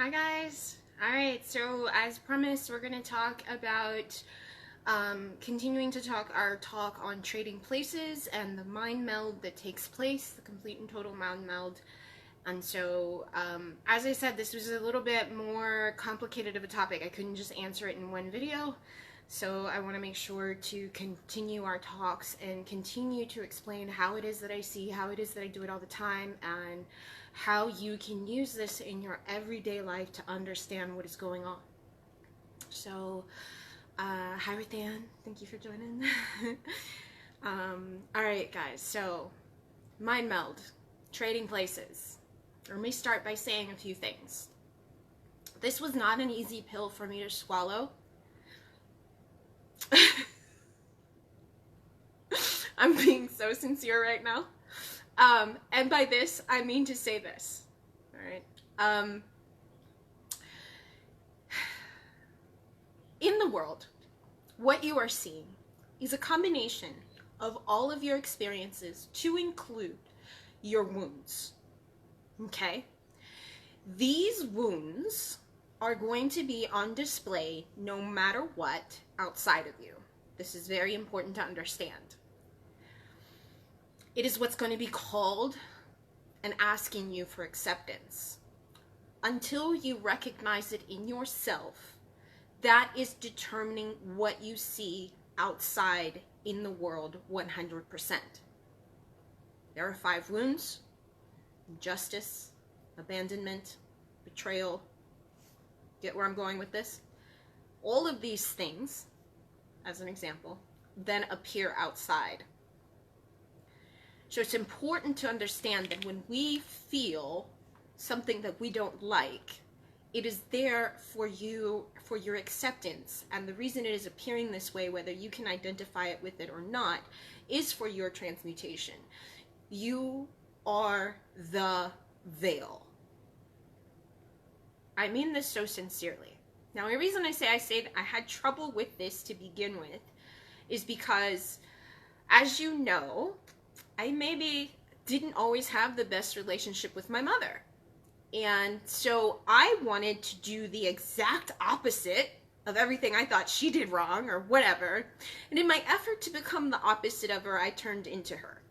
Hi guys. Alright, so as promised, we're going to talk about continuing to talk our talk on trading places and the mind meld that takes place, the complete and total mind meld. And so, as I said, this was a little bit more complicated of a topic. I couldn't just answer it in one video. So I want to make sure to continue our talks and continue to explain how it is that I see, how it is that I do it all the time, and how you can use this in your everyday life to understand what is going on. So, hi Rathan, thank you for joining. Alright guys, so mind meld, trading places. Let me start by saying a few things. This was not an easy pill for me to swallow. I'm being so sincere right now. And by this, I mean to say this. Alright. In the world, what you are seeing is a combination of all of your experiences to include your wounds. Okay? These wounds are going to be on display no matter what outside of you. This is very important to understand. It is what's going to be called and asking you for acceptance. Until you recognize it in yourself, that is determining what you see outside in the world 100%. There are 5 wounds: injustice, abandonment, betrayal. Get where I'm going with this? All of these things, as an example, then appear outside. So it's important to understand that when we feel something that we don't like, it is there for you, for your acceptance. And the reason it is appearing this way, whether you can identify it with it or not, is for your transmutation. You are the veil. I mean this so sincerely. Now, the reason I say I had trouble with this to begin with is because, as you know, I maybe didn't always have the best relationship with my mother. And so I wanted to do the exact opposite of everything I thought she did wrong or whatever. And in my effort to become the opposite of her, I turned into her.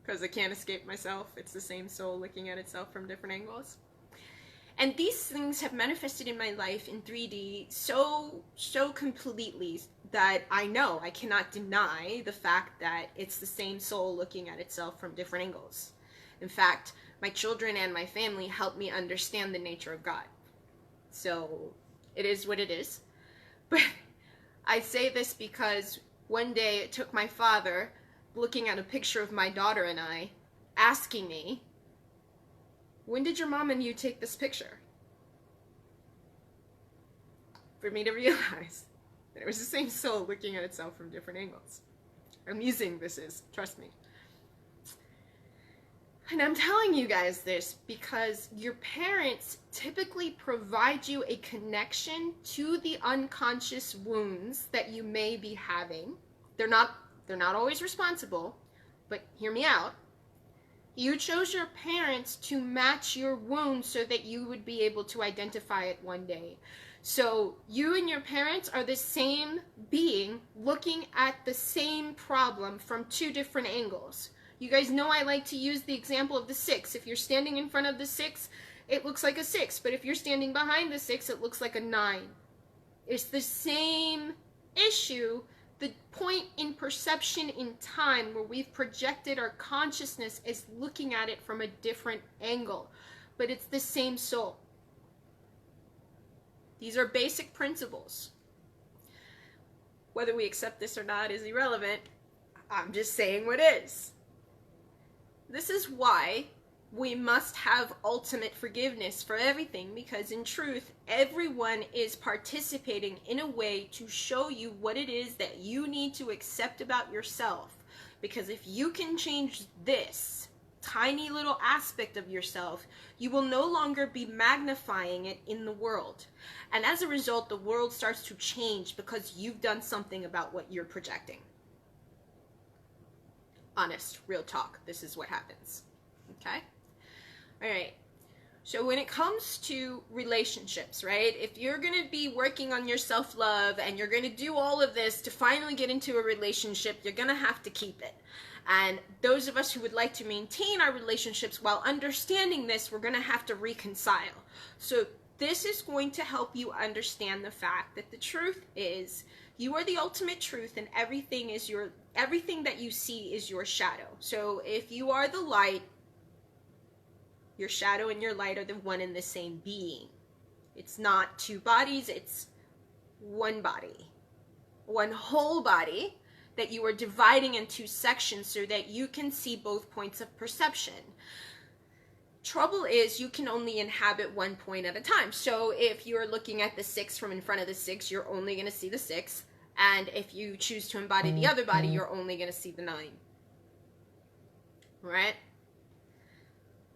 Because I can't escape myself. It's the same soul looking at itself from different angles. And these things have manifested in my life in 3D so completely that I know I cannot deny the fact that it's the same soul looking at itself from different angles. In fact, my children and my family help me understand the nature of God. So it is what it is. But I say this because one day it took my father looking at a picture of my daughter and I, asking me, "When did your mom and you take this picture?" For me to realize that it was the same soul looking at itself from different angles. Amusing this is, trust me. And I'm telling you guys this because your parents typically provide you a connection to the unconscious wounds that you may be having. They're not always responsible, but hear me out. You chose your parents to match your wounds so that you would be able to identify it one day. So you and your parents are the same being looking at the same problem from 2 different angles. You guys know I like to use the example of the 6. If you're standing in front of the 6, it looks like a 6. But if you're standing behind the 6, it looks like a 9. It's the same issue. The point in perception in time where we've projected our consciousness is looking at it from a different angle. But it's the same soul. These are basic principles. Whether we accept this or not is irrelevant. I'm just saying what is. This is why we must have ultimate forgiveness for everything, because in truth, everyone is participating in a way to show you what it is that you need to accept about yourself. Because if you can change this tiny little aspect of yourself, you will no longer be magnifying it in the world. And as a result, the world starts to change because you've done something about what you're projecting. Honest, real talk, this is what happens. Okay? All right. So when it comes to relationships, right? If you're going to be working on your self-love and you're going to do all of this to finally get into a relationship, you're going to have to keep it. And those of us who would like to maintain our relationships while understanding this, we're going to have to reconcile. So this is going to help you understand the fact that the truth is you are the ultimate truth, and everything that you see is your shadow. So if you are the light, your shadow and your light are the one and the same being. It's not two bodies, it's one body. One whole body that you are dividing into sections so that you can see both points of perception. Trouble is you can only inhabit one point at a time. So if you're looking at the 6 from in front of the 6, you're only going to see the 6. And if you choose to embody the other body, you're only going to see the 9. Right?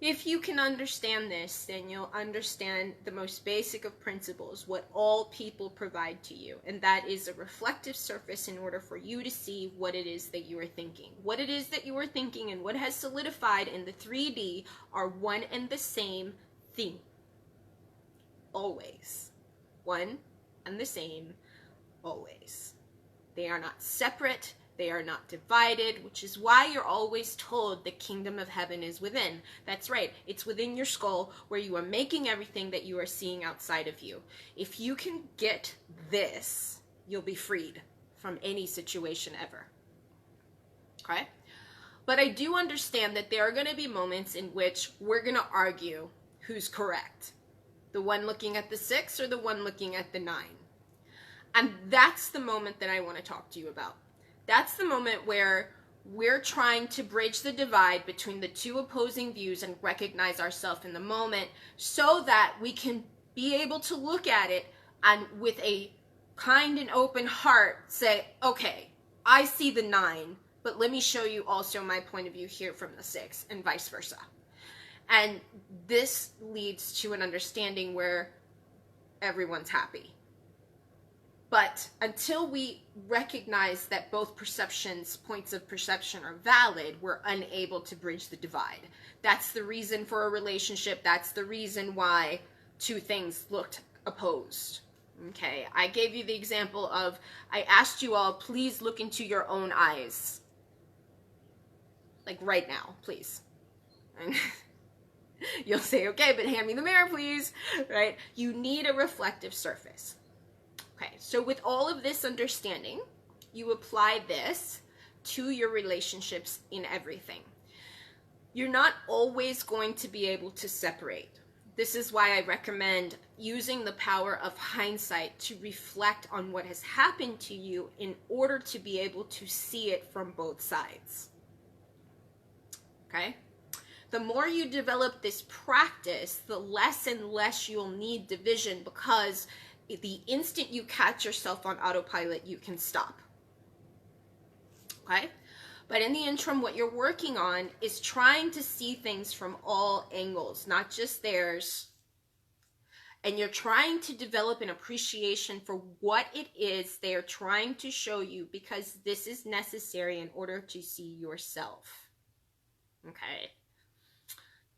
If you can understand this, then you'll understand the most basic of principles, what all people provide to you. And that is a reflective surface in order for you to see what it is that you are thinking. What it is that you are thinking and what has solidified in the 3D are one and the same thing. Always. One and the same, always. They are not separate. They are not divided, which is why you're always told the kingdom of heaven is within. That's right. It's within your skull where you are making everything that you are seeing outside of you. If you can get this, you'll be freed from any situation ever. Okay? But I do understand that there are going to be moments in which we're going to argue who's correct. The one looking at the 6 or the one looking at the 9. And that's the moment that I want to talk to you about. That's the moment where we're trying to bridge the divide between the two opposing views and recognize ourselves in the moment so that we can be able to look at it and with a kind and open heart say, okay, I see the 9, but let me show you also my point of view here from the 6 and vice versa. And this leads to an understanding where everyone's happy. But until we recognize that both points of perception are valid, we're unable to bridge the divide. That's the reason for a relationship. That's the reason why two things looked opposed. Okay, I gave you the example of, I asked you all, please look into your own eyes. Like right now, please. And you'll say, okay, but hand me the mirror, please. Right? You need a reflective surface. Okay, so with all of this understanding, you apply this to your relationships in everything. You're not always going to be able to separate. This is why I recommend using the power of hindsight to reflect on what has happened to you in order to be able to see it from both sides. Okay? The more you develop this practice, the less and less you'll need division, because the instant you catch yourself on autopilot, you can stop. Okay? But in the interim, what you're working on is trying to see things from all angles, not just theirs. And you're trying to develop an appreciation for what it is they are trying to show you, because this is necessary in order to see yourself. Okay?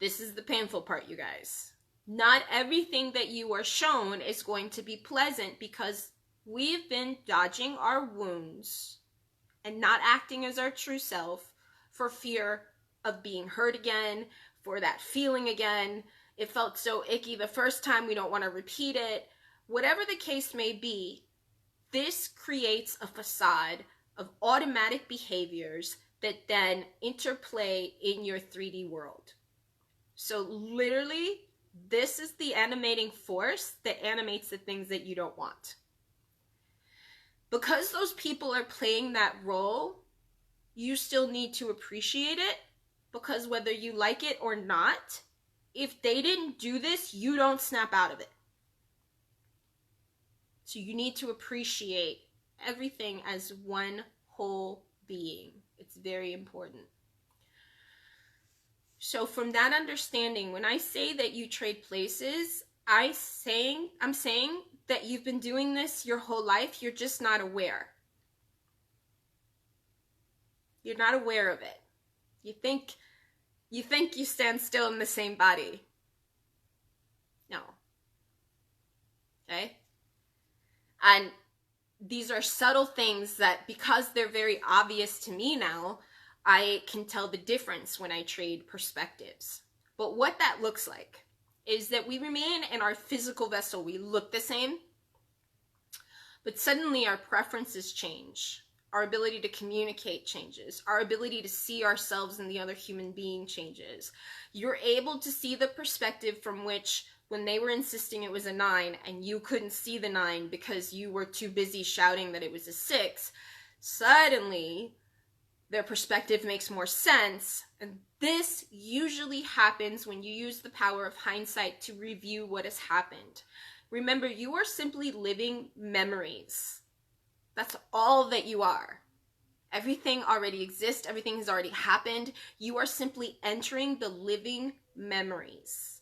This is the painful part, you guys. Not everything that you are shown is going to be pleasant, because we've been dodging our wounds and not acting as our true self for fear of being hurt again, for that feeling again. It felt so icky the first time, we don't want to repeat it. Whatever the case may be, this creates a facade of automatic behaviors that then interplay in your 3D world. So literally, this is the animating force that animates the things that you don't want. Because those people are playing that role, you still need to appreciate it, because whether you like it or not, if they didn't do this, you don't snap out of it. So you need to appreciate everything as one whole being. It's very important. So from that understanding, when I say that you trade places, I'm saying that you've been doing this your whole life. You're just not aware. You're not aware of it. You think you stand still in the same body. Okay? And these are subtle things that, because they're very obvious to me now, I can tell the difference when I trade perspectives. But what that looks like is that we remain in our physical vessel. We look the same, but suddenly our preferences change. Our ability to communicate changes. Our ability to see ourselves and the other human being changes. You're able to see the perspective from which, when they were insisting it was a 9 and you couldn't see the 9 because you were too busy shouting that it was a 6, suddenly their perspective makes more sense. And this usually happens when you use the power of hindsight to review what has happened. Remember, you are simply living memories. That's all that you are. Everything already exists. Everything has already happened. You are simply entering the living memories.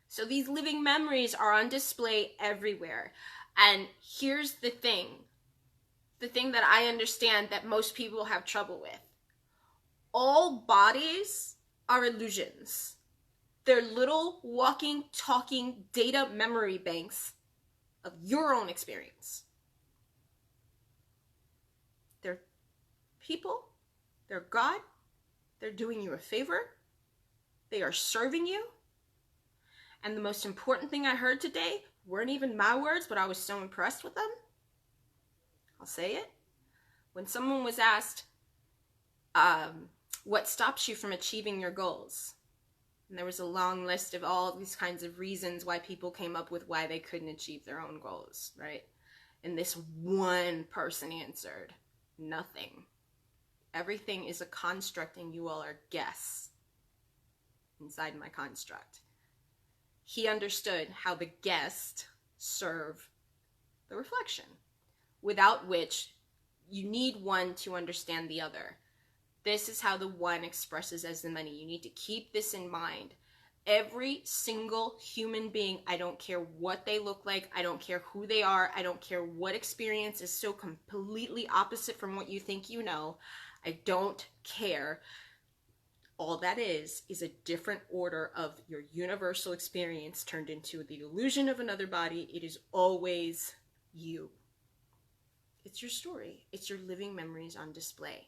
So these living memories are on display everywhere. And here's the thing that I understand that most people have trouble with. All bodies are illusions. They're little walking, talking data memory banks of your own experience. They're people, they're God, they're doing you a favor, they are serving you. And the most important thing I heard today weren't even my words, but I was so impressed with them. I'll say it. When someone was asked, what stops you from achieving your goals? And there was a long list of all these kinds of reasons why people came up with why they couldn't achieve their own goals, right? And this one person answered, nothing. Everything is a construct and you all are guests inside my construct. He understood how the guest serve the reflection, without which you need one to understand the other. This is how the one expresses as the many. You need to keep this in mind. Every single human being, I don't care what they look like, I don't care who they are, I don't care what experience is so completely opposite from what you think you know, I don't care. All that is a different order of your universal experience turned into the illusion of another body. It is always you. It's your story. It's your living memories on display.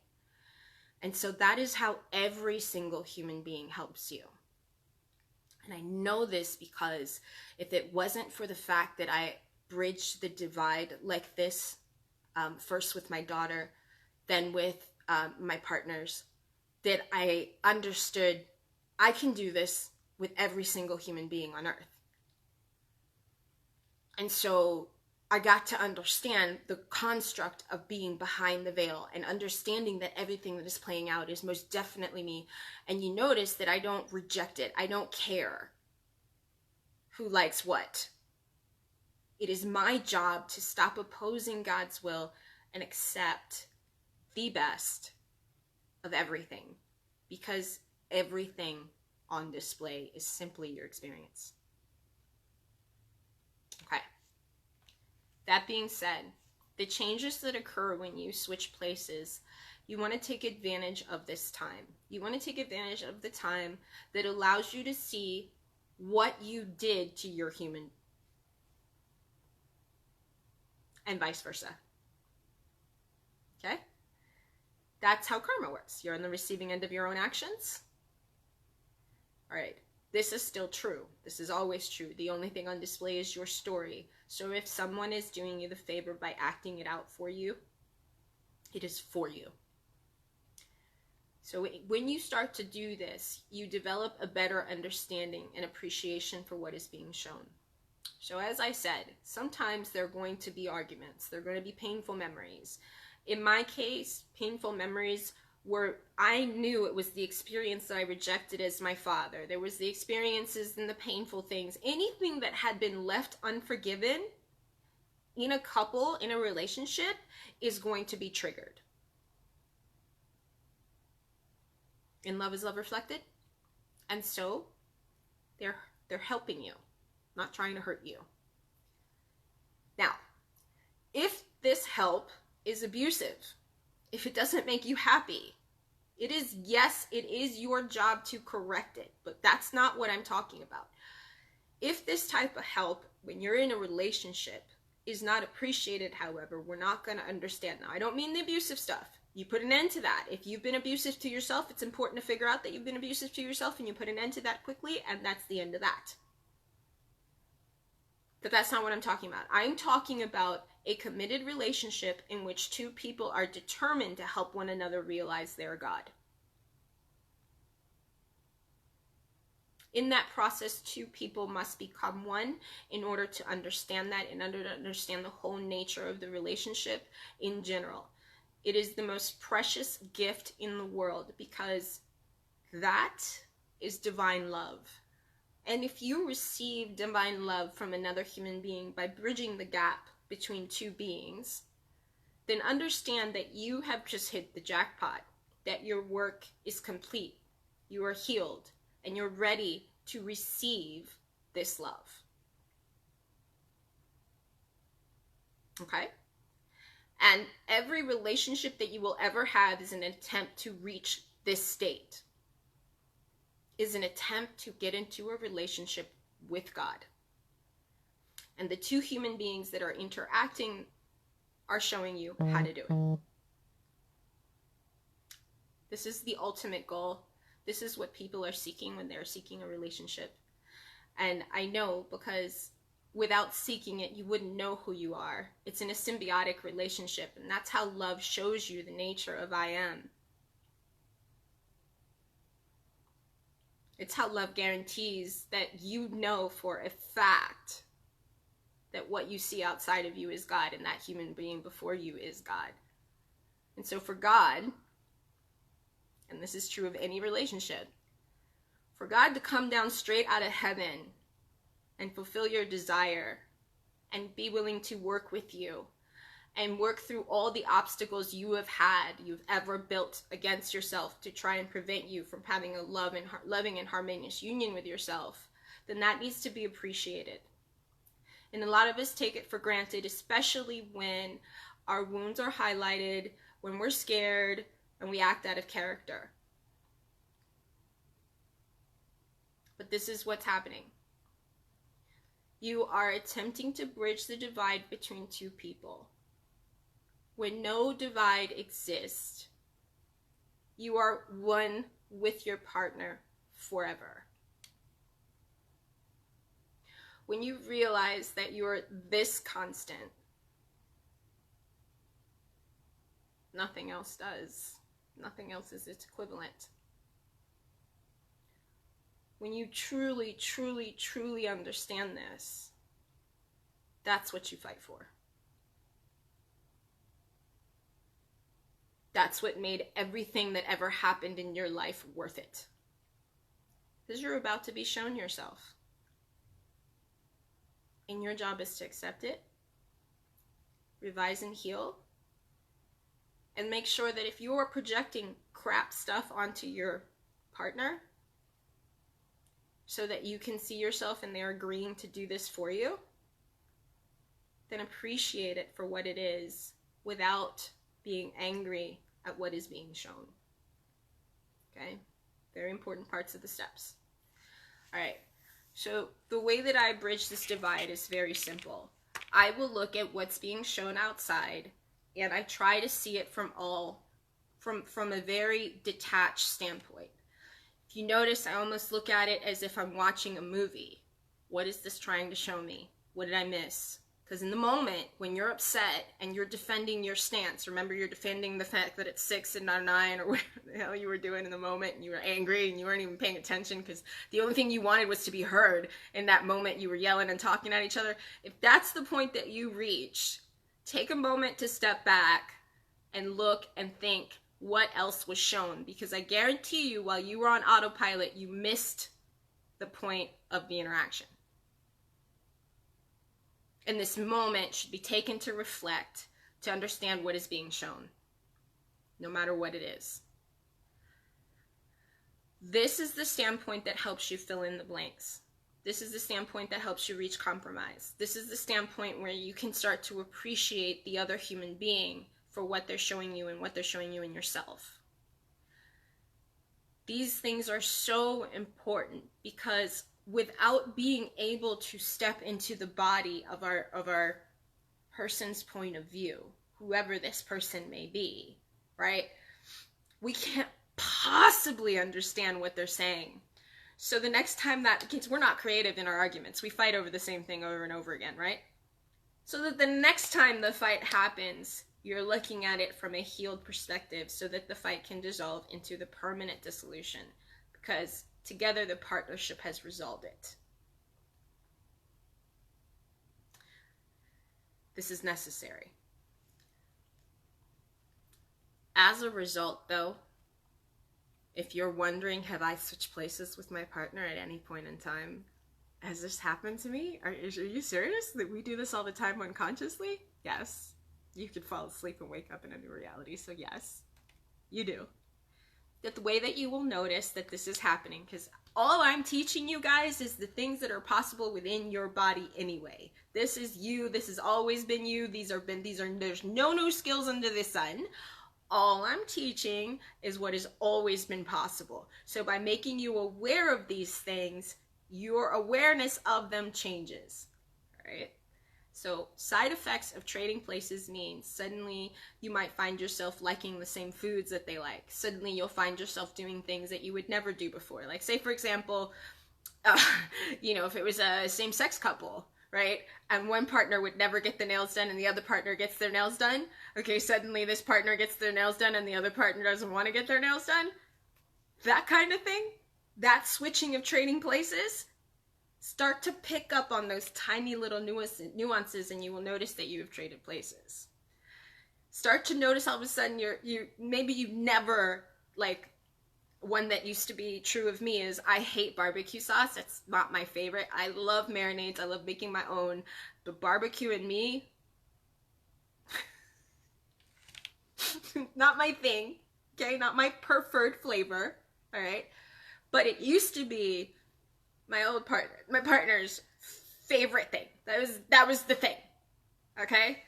And so that is how every single human being helps you. And I know this because if it wasn't for the fact that I bridged the divide like this, first with my daughter, then with my partners, that I understood I can do this with every single human being on earth. And so I got to understand the construct of being behind the veil and understanding that everything that is playing out is most definitely me. And you notice that I don't reject it. I don't care who likes what. It is my job to stop opposing God's will and accept the best of everything, because everything on display is simply your experience. Okay. That being said, the changes that occur when you switch places, you want to take advantage of this time. You want to take advantage of the time that allows you to see what you did to your human, and vice versa. Okay? That's how karma works. You're on the receiving end of your own actions. All right. This is still true. This is always true. The only thing on display is your story. So if someone is doing you the favor by acting it out for you, it is for you. So when you start to do this, you develop a better understanding and appreciation for what is being shown. So as I said, sometimes there are going to be arguments. There are going to be painful memories. In my case, painful memories were, I knew it was the experience that I rejected as my father. There was the experiences and the painful things. Anything that had been left unforgiven in a couple, in a relationship, is going to be triggered. In love is love reflected. And so they're helping you, not trying to hurt you. Now, if this help is abusive, if it doesn't make you happy, it is your job to correct it, but that's not what I'm talking about. If this type of help, when you're in a relationship, is not appreciated, however, we're not going to understand. Now, I don't mean the abusive stuff. You put an end to that. If you've been abusive to yourself, it's important to figure out that you've been abusive to yourself, and you put an end to that quickly, and that's the end of that. But that's not what I'm talking about. I'm talking about a committed relationship in which two people are determined to help one another realize their God. In that process, two people must become one in order to understand that and understand the whole nature of the relationship in general. It is the most precious gift in the world because that is divine love. And if you receive divine love from another human being by bridging the gap between two beings, then understand that you have just hit the jackpot, that your work is complete, you are healed, and you're ready to receive this love. Okay? And every relationship that you will ever have is an attempt to reach this state, is an attempt to get into a relationship with God. And the two human beings that are interacting are showing you how to do it. This is the ultimate goal. This is what people are seeking when they're seeking a relationship. And I know because without seeking it, you wouldn't know who you are. It's in a symbiotic relationship, and that's how love shows you the nature of I am. It's how love guarantees that you know for a fact that what you see outside of you is God, and that human being before you is God. And so for God, and this is true of any relationship, for God to come down straight out of heaven and fulfill your desire and be willing to work with you and work through all the obstacles you've ever built against yourself to try and prevent you from having a loving and harmonious union with yourself, then that needs to be appreciated. And a lot of us take it for granted, especially when our wounds are highlighted, when we're scared, and we act out of character. But this is what's happening. You are attempting to bridge the divide between two people. When no divide exists, you are one with your partner forever. When you realize that you're this constant, nothing else does. Nothing else is its equivalent. When you truly, truly, truly understand this, that's what you fight for. That's what made everything that ever happened in your life worth it. Because you're about to be shown yourself. And your job is to accept it, revise and heal, and make sure that if you are projecting crap stuff onto your partner so that you can see yourself and they're agreeing to do this for you, then appreciate it for what it is without being angry at what is being shown. Okay? Very important parts of the steps. All right. So the way that I bridge this divide is very simple. I will look at what's being shown outside, and I try to see it from a very detached standpoint. If you notice, I almost look at it as if I'm watching a movie. What is this trying to show me? What did I miss? Because in the moment, when you're upset and you're defending your stance, remember you're defending the fact that it's 6 and not 9, or whatever the hell you were doing in the moment, and you were angry and you weren't even paying attention because the only thing you wanted was to be heard. In that moment, you were yelling and talking at each other. If that's the point that you reach, take a moment to step back and look and think what else was shown. Because I guarantee you, while you were on autopilot, you missed the point of the interaction. And this moment should be taken to reflect, to understand what is being shown, no matter what it is. This is the standpoint that helps you fill in the blanks. This is the standpoint that helps you reach compromise. This is the standpoint where you can start to appreciate the other human being for what they're showing you and what they're showing you in yourself. These things are so important because without being able to step into the body of our person's point of view, whoever this person may be, right? We can't possibly understand what they're saying. So the next time we're not creative in our arguments. We fight over the same thing over and over again, right? So that the next time the fight happens, you're looking at it from a healed perspective so that the fight can dissolve into the permanent dissolution, because together the partnership has resolved it. This is necessary. As a result, though, if you're wondering, have I switched places with my partner at any point in time? Has this happened to me? Are you serious that we do this all the time unconsciously? Yes. You could fall asleep and wake up in a new reality, so yes, you do. That the way that you will notice that this is happening, because all I'm teaching you guys is the things that are possible within your body anyway. This is you. This has always been you. There's no new skills under the sun. All I'm teaching is what has always been possible. So by making you aware of these things, your awareness of them changes, right? So side effects of trading places means suddenly you might find yourself liking the same foods that they like. Suddenly you'll find yourself doing things that you would never do before. Like say, for example, if it was a same-sex couple, right? And one partner would never get the nails done and the other partner gets their nails done. Okay, suddenly this partner gets their nails done and the other partner doesn't want to get their nails done. That kind of thing, that switching of trading places, start to pick up on those tiny little nuances and you will notice that you have traded places. Start to notice all of a sudden maybe you never, like, one that used to be true of me is I hate barbecue sauce. It's not my favorite. I love marinades. I love making my own. But barbecue and me, not my thing. Okay, not my preferred flavor. All right. But it used to be my partner's favorite thing. That was the thing. Okay?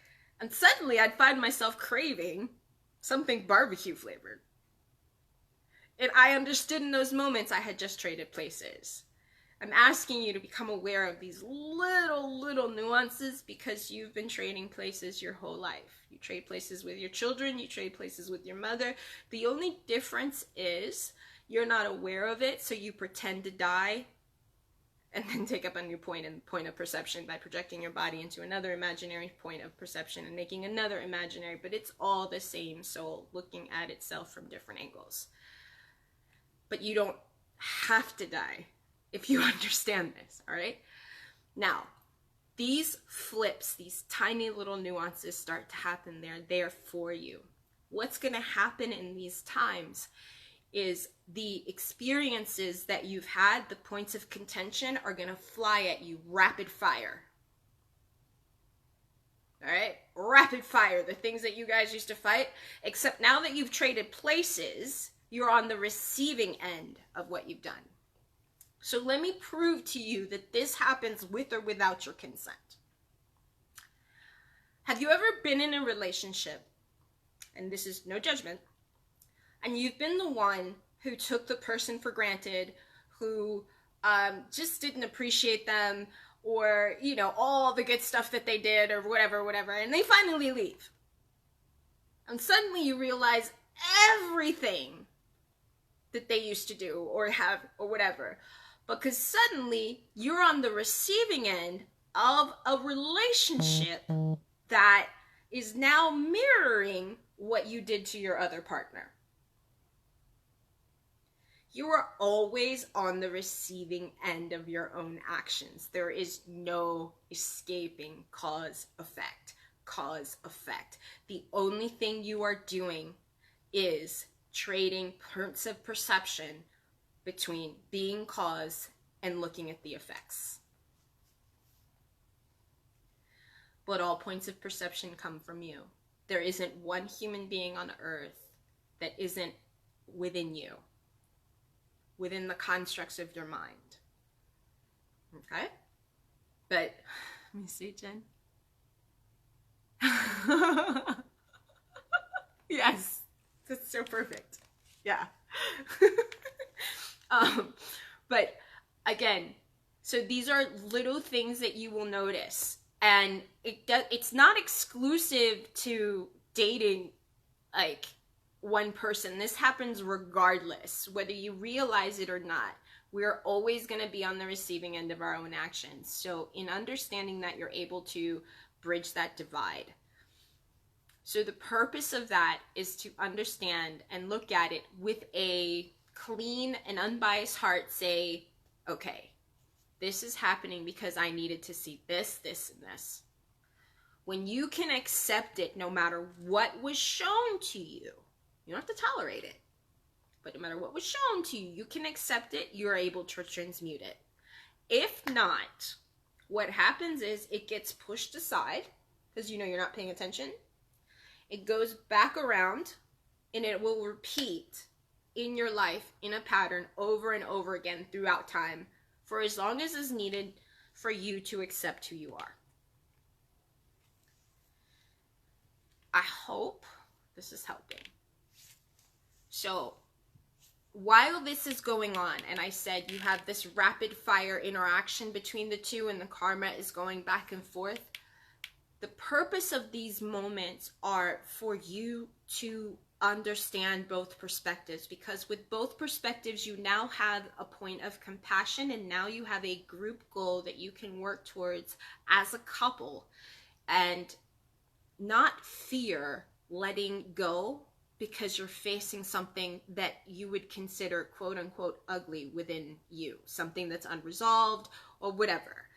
And suddenly I'd find myself craving something barbecue flavored. And I understood in those moments I had just traded places. I'm asking you to become aware of these little nuances because you've been trading places your whole life. You trade places with your children, you trade places with your mother. The only difference is you're not aware of it, so you pretend to die and then take up a new point of perception by projecting your body into another imaginary point of perception and making another imaginary, but it's all the same soul looking at itself from different angles. But you don't have to die if you understand this, all right? Now, these flips, these tiny little nuances start to happen. They're there for you. What's going to happen in these times is the experiences that you've had, the points of contention, are going to fly at you rapid fire. All right? Rapid fire, the things that you guys used to fight, except now that you've traded places, you're on the receiving end of what you've done. So let me prove to you that this happens with or without your consent. Have you ever been in a relationship, and this is no judgment, and you've been the one who took the person for granted, who just didn't appreciate them, or, all the good stuff that they did, or whatever, and they finally leave. And suddenly you realize everything that they used to do or have or whatever, because suddenly you're on the receiving end of a relationship that is now mirroring what you did to your other partner. You are always on the receiving end of your own actions. There is no escaping cause effect. The only thing you are doing is trading points of perception between being cause and looking at the effects. But all points of perception come from you. There isn't one human being on earth that isn't within you, within the constructs of your mind. Okay? But, let me see, Jen. Yes. That's so perfect. Yeah. But again, So these are little things that you will notice. And it's not exclusive to dating like one person. This happens regardless, whether you realize it or not. We're always going to be on the receiving end of our own actions. So in understanding that, you're able to bridge that divide. So the purpose of that is to understand and look at it with a clean and unbiased heart. Say, okay, this is happening because I needed to see this, this, and this. When you can accept it, no matter what was shown to you, you don't have to tolerate it. But no matter what was shown to you, you can accept it, you're able to transmute it. If not, what happens is it gets pushed aside because you know you're not paying attention. It goes back around and it will repeat in your life in a pattern over and over again throughout time for as long as is needed for you to accept who you are. I hope this is helping. So, while this is going on, and I said you have this rapid fire interaction between the two and the karma is going back and forth, the purpose of these moments are for you to understand both perspectives, because with both perspectives you now have a point of compassion, and now you have a group goal that you can work towards as a couple and not fear letting go because you're facing something that you would consider quote unquote ugly within you, something that's unresolved or whatever.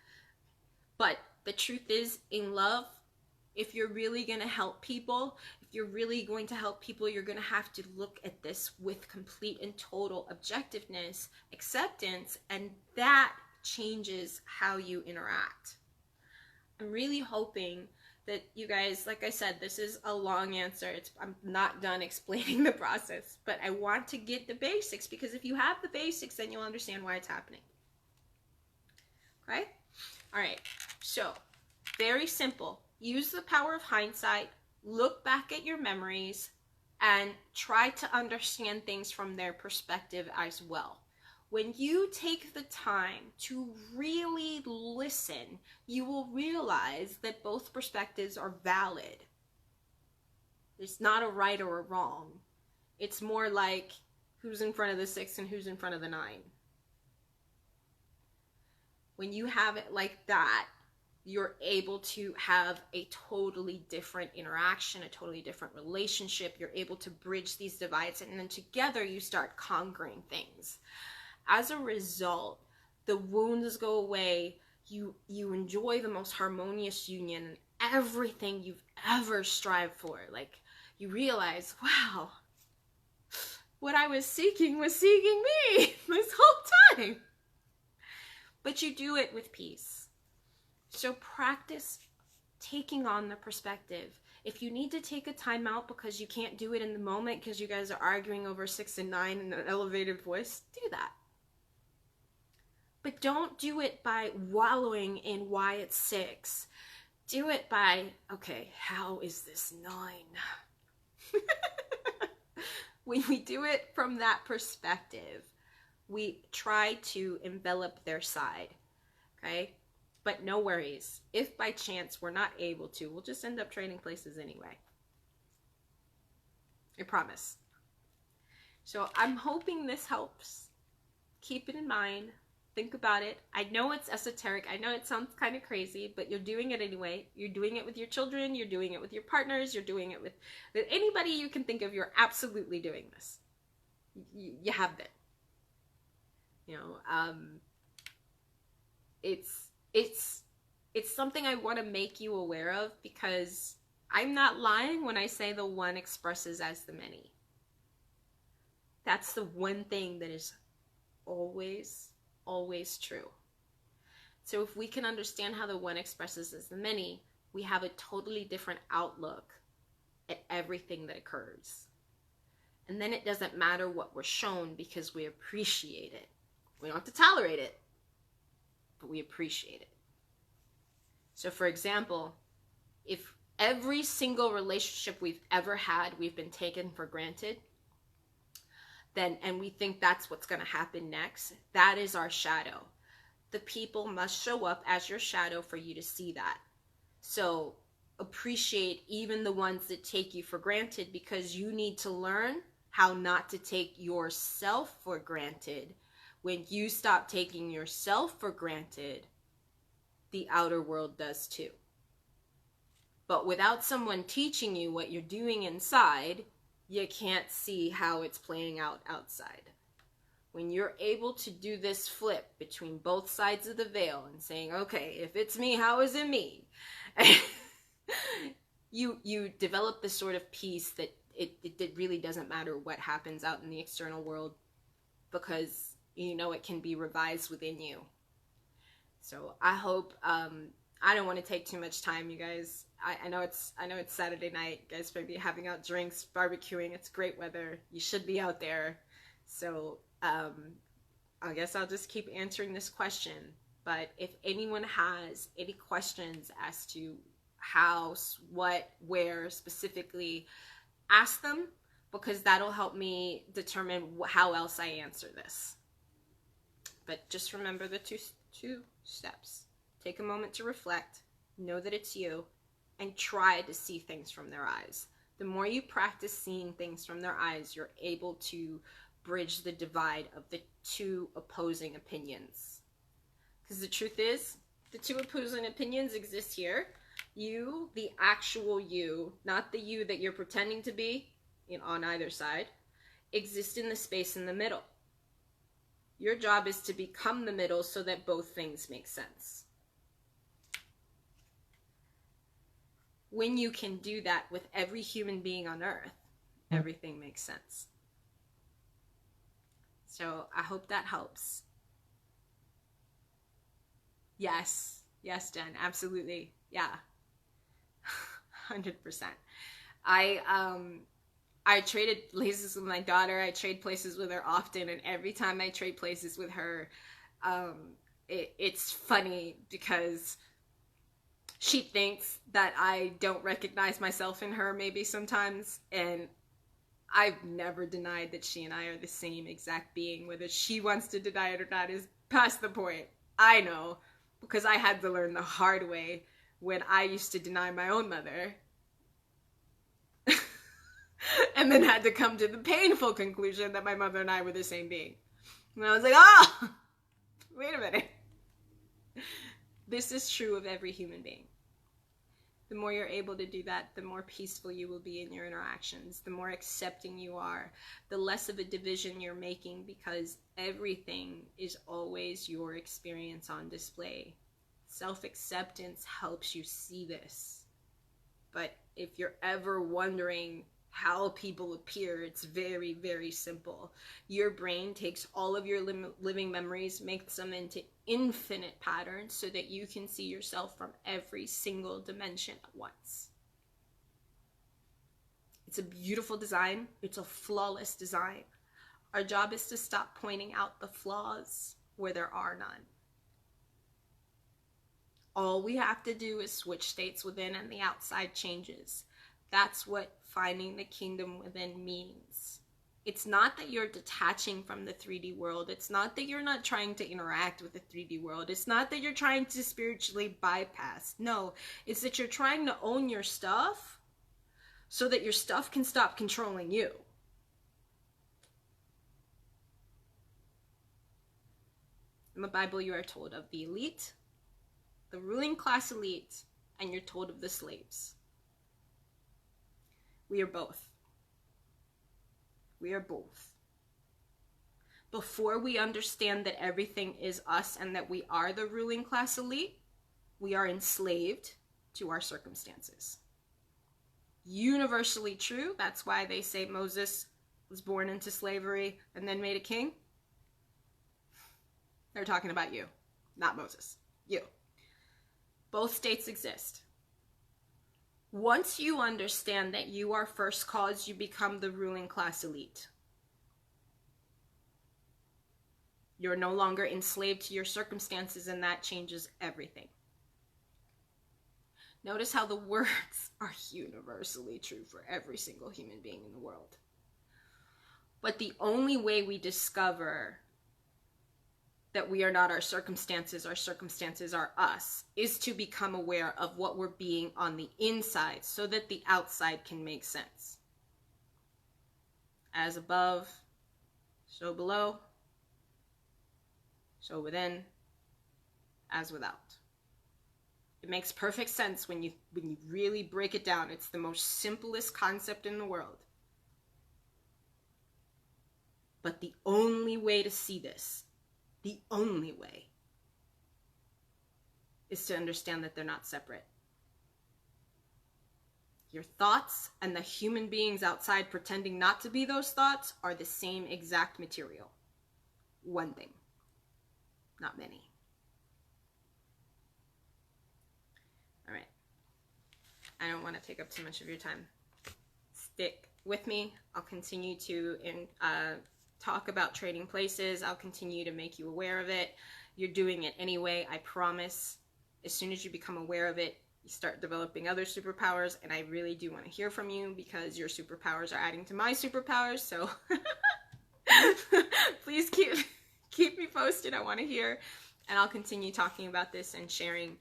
But the truth is, in love, if you're really going to help people, if you're really going to help people, you're going to have to look at this with complete and total objectiveness, acceptance, and that changes how you interact. I'm really hoping that you guys, like I said, this is a long answer. I'm not done explaining the process, but I want to get the basics, because if you have the basics, then you'll understand why it's happening. Okay? All right. So, very simple. Use the power of hindsight, look back at your memories, and try to understand things from their perspective as well. When you take the time to really listen, you will realize that both perspectives are valid. It's not a right or a wrong. It's more like who's in front of the 6 and who's in front of the 9. When you have it like that, you're able to have a totally different interaction, a totally different relationship. You're able to bridge these divides, and then together you start conquering things. As a result, the wounds go away. You enjoy the most harmonious union and everything you've ever strived for. Like, you realize, wow, what I was seeking me this whole time. But you do it with peace. So practice taking on the perspective. If you need to take a time out because you can't do it in the moment because you guys are arguing over 6 and 9 in an elevated voice, do that. But don't do it by wallowing in why it's 6. Do it by, okay, how is this 9? When we do it from that perspective, we try to envelop their side, okay? But no worries. If by chance we're not able to, we'll just end up trading places anyway. I promise. So I'm hoping this helps. Keep it in mind. Think about it. I know it's esoteric. I know it sounds kind of crazy, but you're doing it anyway. You're doing it with your children. You're doing it with your partners. You're doing it with anybody you can think of. You're absolutely doing this. You have been. You know, it's something I want to make you aware of, because I'm not lying when I say the one expresses as the many. That's the one thing that is always true. So if we can understand how the one expresses as the many, we have a totally different outlook at everything that occurs. And then it doesn't matter what we're shown, because we appreciate it. We don't have to tolerate it, but we appreciate it. So for example, if every single relationship we've ever had, we've been taken for granted, then, and we think that's what's going to happen next, that is our shadow. the people must show up as your shadow for you to see that. So appreciate even the ones that take you for granted, because you need to learn how not to take yourself for granted. When you stop taking yourself for granted, the outer world does too. But without someone teaching you what you're doing inside, you can't see how it's playing out outside. When you're able to do this flip between both sides of the veil and saying, okay, if it's me, how is it me? you develop this sort of peace that it really doesn't matter what happens out in the external world, because you know it can be revised within you. So I hope, I don't want to take too much time, you guys. I know it's Saturday night. You guys might be having out drinks, barbecuing. It's great weather. You should be out there. So I guess I'll just keep answering this question. But if anyone has any questions as to how, what, where specifically, ask them, because that'll help me determine how else I answer this. But just remember the two steps. Take a moment to reflect, know that it's you, and try to see things from their eyes. The more you practice seeing things from their eyes, you're able to bridge the divide of the two opposing opinions. Because the truth is, the two opposing opinions exist here. You, the actual you, not the you that you're pretending to be on either side, exist in the space in the middle. Your job is to become the middle so that both things make sense. When you can do that with every human being on earth, everything makes sense. So I hope that helps. Yes, Jen, absolutely. Yeah. 100%. I traded places with my daughter. I trade places with her often, and every time I trade places with her, it's funny because she thinks that I don't recognize myself in her maybe sometimes, and I've never denied that she and I are the same exact being. Whether she wants to deny it or not is past the point. I know, because I had to learn the hard way when I used to deny my own mother. And then had to come to the painful conclusion that my mother and I were the same being. And I was like, oh, wait a minute. This is true of every human being. The more you're able to do that, the more peaceful you will be in your interactions, the more accepting you are, the less of a division you're making, because everything is always your experience on display. Self-acceptance helps you see this. But if you're ever wondering how people appear, it's very, very simple. Your brain takes all of your living memories, makes them into infinite patterns so that you can see yourself from every single dimension at once. It's a beautiful design. It's a flawless design. Our job is to stop pointing out the flaws where there are none. All we have to do is switch states within, and the outside changes. That's what finding the kingdom within means. It's not that you're detaching from the 3D world. It's not that you're not trying to interact with the 3D world. It's not that you're trying to spiritually bypass. No, it's that you're trying to own your stuff so that your stuff can stop controlling you. In the Bible, you are told of the elite, the ruling class elite, and you're told of the slaves. We are both. We are both. Before we understand that everything is us and that we are the ruling class elite, we are enslaved to our circumstances. Universally true. That's why they say Moses was born into slavery and then made a king. They're talking about you, not Moses. You. Both states exist. Once you understand that you are first cause, you become the ruling class elite. You're no longer enslaved to your circumstances, and that changes everything. Notice how the words are universally true for every single human being in the world. But the only way we discover that we are not our circumstances are us, is to become aware of what we're being on the inside so that the outside can make sense. As above, so below, so within, as without. It makes perfect sense when you really break it down. It's the most simplest concept in the world. But the only way to see this, the only way, is to understand that they're not separate. Your thoughts and the human beings outside pretending not to be those thoughts are the same exact material. One thing, not many. All right. I don't want to take up too much of your time. Stick with me. I'll continue to talk about trading places. I'll continue to make you aware of it. You're doing it anyway, I promise. As soon as you become aware of it, you start developing other superpowers, and I really do want to hear from you because your superpowers are adding to my superpowers, so please keep me posted. I want to hear, and I'll continue talking about this and sharing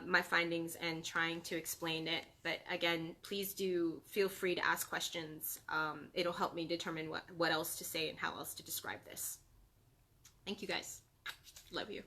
my findings and trying to explain it. But again, please do feel free to ask questions. It'll help me determine what else to say and how else to describe this. Thank you guys. Love you.